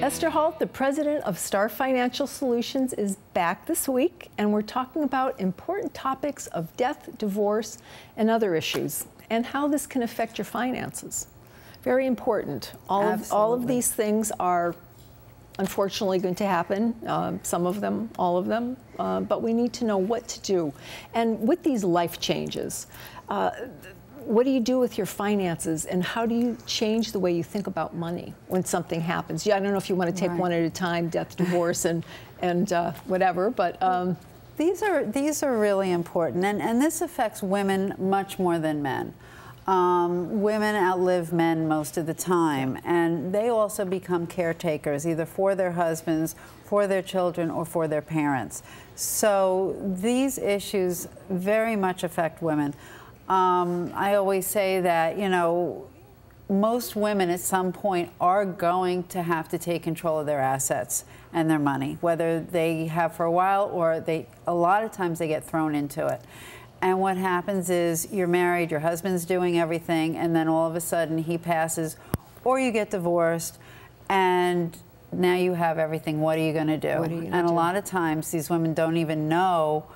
Esther Halt, the president of Star Financial Solutions, is back this week, and we're talking about important topics of death, divorce, and other issues, and how this can affect your finances. Very important. All of these things are unfortunately going to happen, some of them, all of them, but we need to know what to do. And with these life changes, what do you do with your finances, and how do you change the way you think about money when something happens? Yeah, I don't know if you want to take one at a time, death, divorce, and whatever, but these are really important, and this affects women much more than men. Women outlive men most of the time, and they also become caretakers, either for their husbands, for their children, or for their parents. So these issues very much affect women. I always say that, you know, most women at some point are going to have to take control of their assets and their money, whether they have for a while or a lot of times they get thrown into it. And what happens is you're married, your husband's doing everything, and then all of a sudden he passes, or you get divorced, and now you have everything. What are you going to do? And a lot of times these women don't even know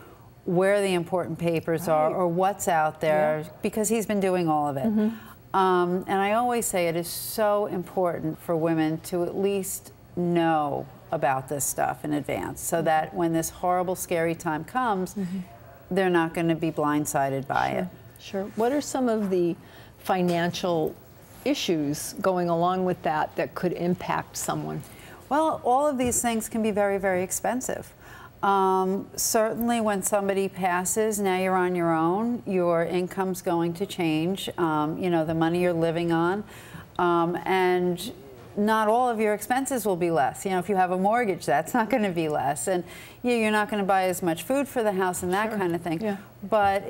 where the important papers are or what's out there because he's been doing all of it. And I always say it is so important for women to at least know about this stuff in advance so that when this horrible, scary time comes, they're not going to be blindsided by it. Sure. What are some of the financial issues going along with that could impact someone? Well, all of these things can be very, very expensive. Certainly when somebody passes, now you're on your own, your income's going to change, you know, the money you're living on, and not all of your expenses will be less. You know, if you have a mortgage, that's not going to be less, and you're not going to buy as much food for the house and that kind of thing. But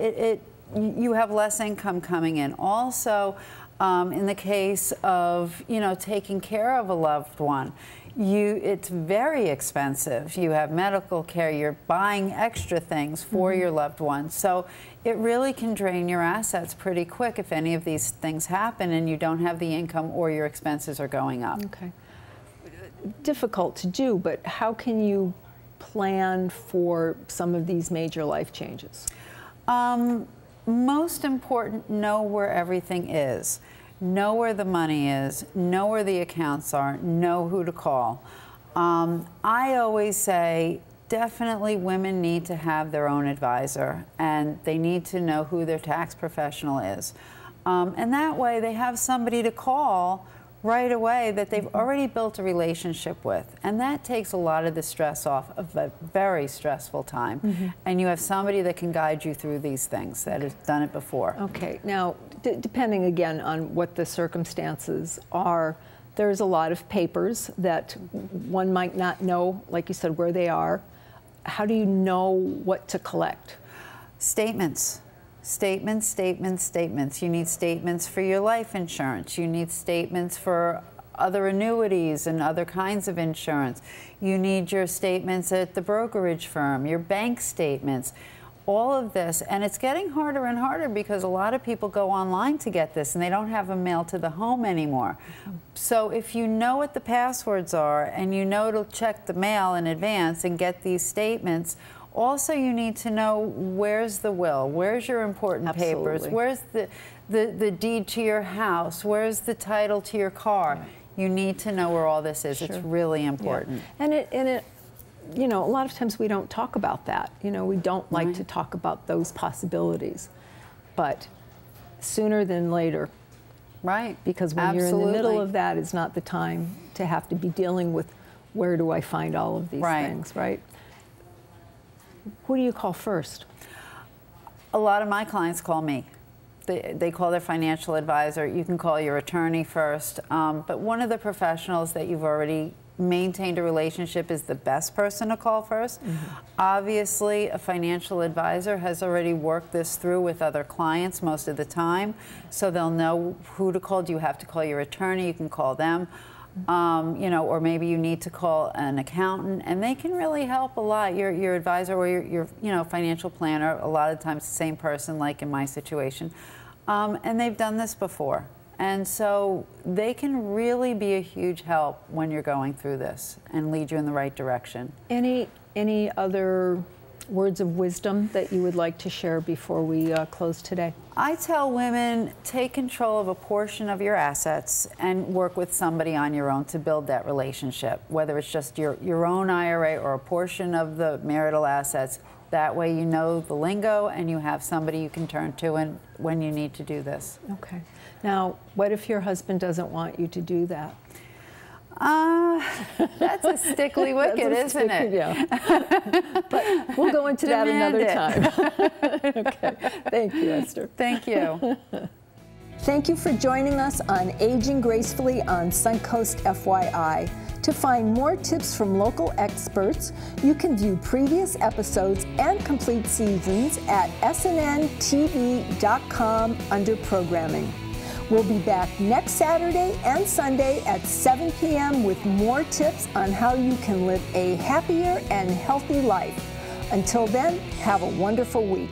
you have less income coming in. Also, in the case of, you know, taking care of a loved one, it's very expensive. You have medical care, you're buying extra things for your loved ones. So it really can drain your assets pretty quick if any of these things happen and you don't have the income or your expenses are going up. Okay. Difficult to do, but how can you plan for some of these major life changes? Most important, know where everything is. Know where the money is, know where the accounts are, know who to call. I always say definitely women need to have their own advisor, and they need to know who their tax professional is. And that way they have somebody to call right away that they've already built a relationship with. And that takes a lot of the stress off of a very stressful time. And you have somebody that can guide you through these things that has done it before. Okay. Now, depending again on what the circumstances are, there's a lot of papers that one might not know, like you said, where they are. How do you know what to collect? Statements. Statements, statements, statements. You need statements for your life insurance. You need statements for other annuities and other kinds of insurance. You need your statements at the brokerage firm, your bank statements, all of this. And it's getting harder and harder because a lot of people go online to get this and they don't have them mailed to the home anymore. So if you know what the passwords are and you know to check the mail in advance and get these statements, also, you need to know where's the will, where's your important papers, where's the deed to your house, where's the title to your car. You need to know where all this is. It's really important. And it, you know, a lot of times we don't talk about that. You know, we don't like to talk about those possibilities, but sooner than later. Right. Because when you're in the middle of that, it's not the time to have to be dealing with where do I find all of these things, right? Who do you call first? A lot of my clients call me. They call their financial advisor. You can call your attorney first. But one of the professionals that you've already maintained a relationship is the best person to call first. Obviously, a financial advisor has already worked this through with other clients most of the time, so they'll know who to call. Do you have to call your attorney? You can call them. You know, or maybe you need to call an accountant, and they can really help a lot. Your advisor or your you know, financial planner, a lot of times the same person, like in my situation, and they've done this before. And so they can really be a huge help when you're going through this and lead you in the right direction. Any other words of wisdom that you would like to share before we close today? I tell women, take control of a portion of your assets and work with somebody on your own to build that relationship, whether it's just your own IRA or a portion of the marital assets. That way you know the lingo and you have somebody you can turn to when you need to do this. Okay. Now, what if your husband doesn't want you to do that? That's a stickly wicket, isn't it? Yeah. But we'll go into that another time. Okay. Thank you, Esther. Thank you. Thank you for joining us on Aging Gracefully on Suncoast FYI. To find more tips from local experts, you can view previous episodes and complete seasons at snntv.com under Programming. We'll be back next Saturday and Sunday at 7 p.m. with more tips on how you can live a happier and healthy life. Until then, have a wonderful week.